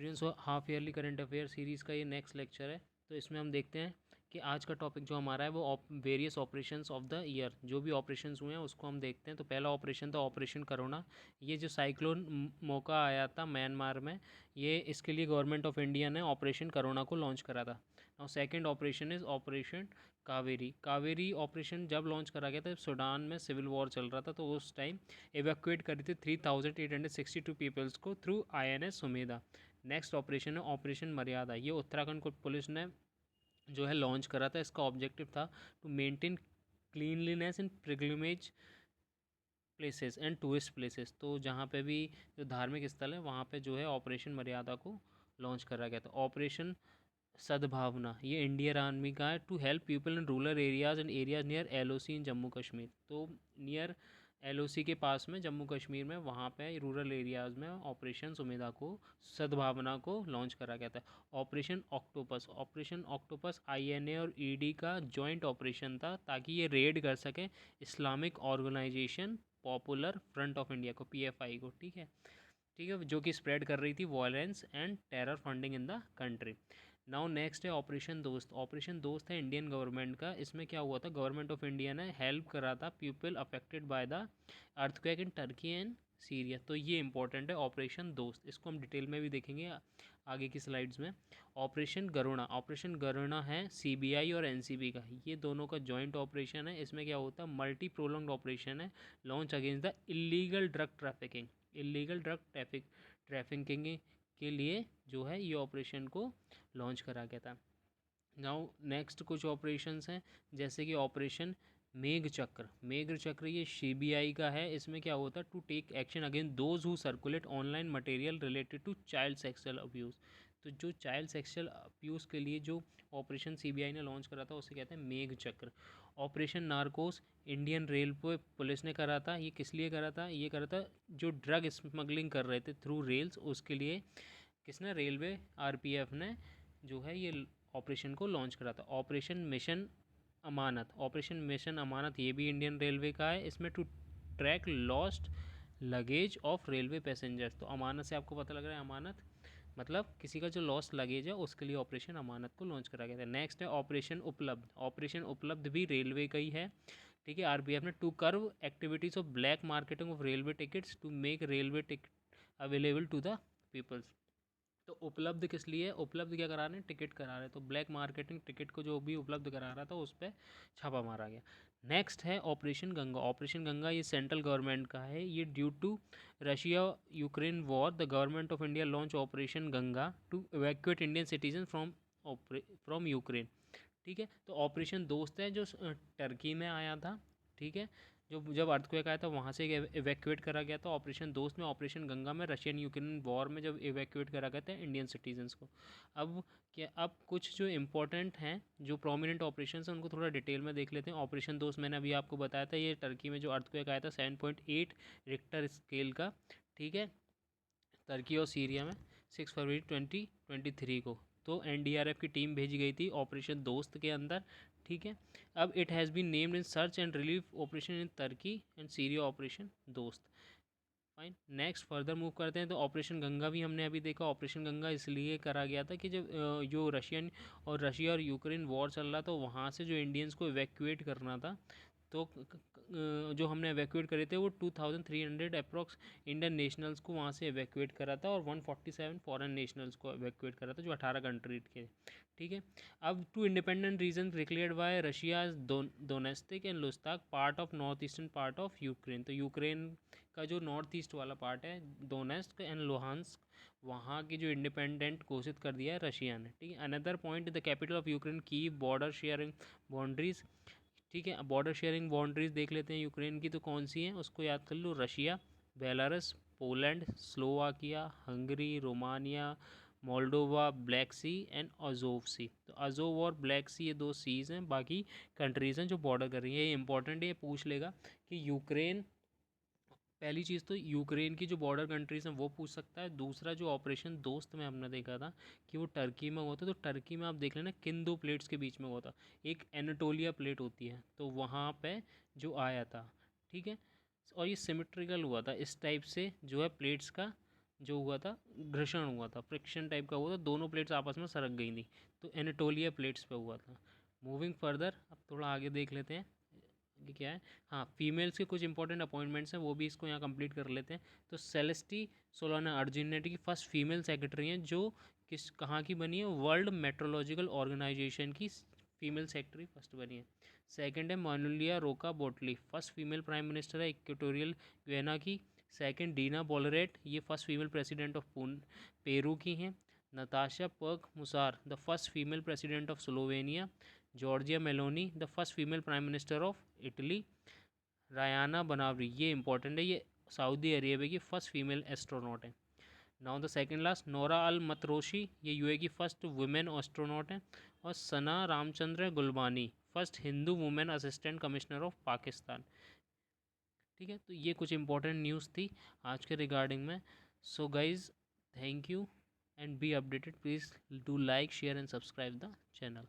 Students, half yearly current affair series का ये next lecture है। तो इसमें हम देखते हैं कि आज का टॉपिक जो हमारा है वो various operations of the year, जो भी ऑपरेशंस हुए हैं उसको हम देखते हैं। तो पहला ऑपरेशन था ऑपरेशन करुणा। ये जो साइक्लोन मौका आया था म्यांमार में, ये इसके लिए गवर्नमेंट ऑफ इंडिया ने ऑपरेशन करुणा को लॉन्च करा था। और second operation is operation Kaveri. Kaveri operation जब लॉन्च करा गया था, सूडान में सिविल वॉर चल रहा था, तो उस टाइम एवैक्यूएट करी थी 3862 पीपल्स को through INS Sumedha. Next operation है ऑपरेशन मर्यादा। ये उत्तराखंड को पुलिस ने जो है लॉन्च करा था। इसका ऑब्जेक्टिव था to maintain cleanliness in pilgrimage places and tourist places. तो जहाँ पे भी जो धार्मिक स्थल है वहाँ पे जो है ऑपरेशन मर्यादा को लॉन्च करा गया था। ऑपरेशन सद्भावना, ये इंडियन आर्मी का है, to help people in rural areas and areas near LOC in Jammu Kashmir. तो नियर LOC के पास में जम्मू कश्मीर में वहाँ पे रूरल एरियाज़ में ऑपरेशन सुमेधा को, सद्भावना को लॉन्च करा गया था। Operation octopus, operation octopus INA और ED का जॉइंट ऑपरेशन था, ताकि ये रेड कर सकें Islamic organization Popular Front of India को, PFI को। ठीक है, ठीक है, जो कि स्प्रेड कर रही थी violence and terror funding in the country. Now next है ऑपरेशन दोस्त। ऑपरेशन दोस्त है इंडियन गवर्नमेंट का। इसमें क्या हुआ था, गवर्नमेंट ऑफ इंडिया ने हेल्प करा था people affected by the earthquake in Turkey and Syria. तो ये इंपॉर्टेंट है ऑपरेशन दोस्त, इसको हम डिटेल में भी देखेंगे आगे की स्लाइड्स में। ऑपरेशन गरुणा, ऑपरेशन गरुणा है CBI और NCB का, ये दोनों का जॉइंट ऑपरेशन है। इसमें क्या होता है, मल्टी प्रोलॉन्ग्ड ऑपरेशन है launch against the illegal drug trafficking. Illegal drug trafficking के लिए जो है ये ऑपरेशन को लॉन्च करा गया था। नाउ नेक्स्ट कुछ ऑपरेशंस हैं, जैसे कि ऑपरेशन मेघ चक्र। मेघ चक्र ये CBI का है। इसमें क्या होता है, to take action against those who circulate online material related to child sexual abuse. तो जो चाइल्ड सेक्सुअल अब्यूज़ के लिए जो ऑपरेशन CBI ने लॉन्च करा था उसे कहते हैं मेघ चक्र। Operation Narcos Indian railway police ने करा था। ये किस लिए करा था, ये करा था जो ड्रग स्मगलिंग कर रहे थे थ्रू रेल्स, उसके लिए किसने, रेलवे RPF ने जो है ये ऑपरेशन को लॉन्च करा था। Operation mission Amanat, operation mission Amanat ये भी इंडियन रेलवे का है। इसमें to track lost luggage of railway passengers. तो अमानत से आपको पता लग रहा है, अमानत मतलब किसी का जो लॉस्ट लगेज है उसके लिए ऑपरेशन अमानत को लॉन्च करा गया था। नेक्स्ट है ऑपरेशन उपलब्ध। ऑपरेशन उपलब्ध भी रेलवे का ही है। ठीक है, RPF ने to curb activities of black marketing of railway tickets to make railway ticket available to the peoples. तो उपलब्ध किस लिए, उपलब्ध क्या करा रहे हैं, टिकट करा रहे हैं। तो ब्लैक मार्केटिंग टिकट को जो भी उपलब्ध करा रहा था उस पर छापा मारा गया। नेक्स्ट है ऑपरेशन गंगा। ऑपरेशन गंगा ये सेंट्रल गवर्नमेंट का है। ये due to Russia Ukraine war the government of India launch operation Ganga to evacuate Indian citizen from Ukraine. ठीक है, तो ऑपरेशन दोस्त है जो टर्की में आया था। ठीक है, जो जब अर्थक्वेक आया था वहाँ से इवैक्यूएट करा गया था। ऑपरेशन दोस्त में, ऑपरेशन गंगा में रशियन यूक्रेन वॉर में जब इवैक्यूएट करा गया था इंडियन सिटीजन्स को। अब कुछ जो इंपॉर्टेंट हैं, जो प्रोमिनेंट ऑपरेशन हैं, उनको थोड़ा डिटेल में देख लेते हैं। ऑपरेशन दोस्त मैंने अभी आपको बताया था, ये टर्की में जो अर्थक्वेक आया था 7.8 रिक्टर स्केल का। ठीक है, टर्की और सीरिया में 6 फरवरी 2023 को। तो NDRF की टीम भेजी गई थी ऑपरेशन दोस्त के अंदर। ठीक है, अब it has been named in search and relief operation in Turkey and Syria operation Dost. Fine, next further move करते हैं। तो ऑपरेशन गंगा भी हमने अभी देखा। ऑपरेशन गंगा इसलिए करा गया था कि जब जो रशिया और यूक्रेन वॉर चल रहा था, तो वहाँ से जो इंडियंस को इवैक्यूएट करना था। तो जो हमने इवैक्यूएट करे थे वो 2300 अप्रॉक्स इंडियन नेशनल्स को वहाँ से इवैक्यूएट करा था, और 147 फॉरेन नेशनल्स को इवैक्यूएट करा था, जो 18 कंट्री के। ठीक है, अब two independent region declared by Russia Donetsk and Luhansk part of north eastern part of Ukraine. तो यूक्रेन का जो नॉर्थ ईस्ट वाला पार्ट है, दोनेस्क एंड लुहांस्क, वहाँ की जो इंडिपेंडेंट घोषित कर दिया है रशिया ने। ठीक है, another point, the capital of Ukraine Kyiv border sharing boundaries. ठीक है, बॉर्डर शेयरिंग बाउंड्रीज देख लेते हैं यूक्रेन की, तो कौन सी हैं उसको याद कर लो। Russia, Belarus, Poland, Slovakia, Hungary, Romania, Moldova, Black Sea and Azov Sea. तो अजोव और ब्लैक सी ये दो सीज हैं, बाकी कंट्रीज़ हैं जो बॉर्डर कर रही है। ये इंपॉर्टेंट है, ये पूछ लेगा कि यूक्रेन, पहली चीज़ तो यूक्रेन की जो बॉर्डर कंट्रीज़ हैं वो पूछ सकता है। दूसरा, जो ऑपरेशन दोस्त में हमने देखा था कि वो टर्की में हुआ था, तो टर्की में आप देख लेना किन दो प्लेट्स के बीच में हुआ था। एक एनाटोलिया प्लेट होती है, तो वहाँ पे जो आया था। ठीक है, और ये सिमेट्रिकल हुआ था, इस टाइप से जो है प्लेट्स का जो हुआ था, घर्षण हुआ था, फ्रिक्शन टाइप का हुआ था, दोनों प्लेट्स आपस में सरक गई थी, तो एनाटोलिया प्लेट्स पे हुआ था। मूविंग फर्दर, अब थोड़ा आगे देख लेते हैं कि क्या है। हाँ, फीमेल्स के कुछ इंपॉर्टेंट अपॉइंटमेंट्स हैं, वो भी इसको यहाँ कंप्लीट कर लेते हैं। तो सेलेस्टी सोलाना अर्जिनेटी की फर्स्ट फीमेल सेक्रेटरी हैं, जो कहाँ की बनी है, वर्ल्ड मेट्रोलॉजिकल ऑर्गेनाइजेशन की फीमेल सेक्रेटरी फर्स्ट बनी है। सेकंड है Manuela Roka Botey, first female prime minister है इक्वेटोरियल गयाना की। सेकंड डीना बोलरेट, ये first female president of Peru की हैं। Natasha Pirc Musar, the first female president of Slovenia. Giorgia Meloni, the first female prime minister of Italy. Rayyana बनावरी, ये important है, ये Saudi Arabia की first female astronaut है। Now the second last, Noura Al Matrooshi, ये UAE की first women astronaut है। और Sana Ramchand Gulwani, first Hindu women assistant commissioner of Pakistan. ठीक है, तो ये कुछ इंपॉर्टेंट न्यूज़ थी आज के रिगार्डिंग में। So guys, thank you and be updated, please do like share and subscribe the channel.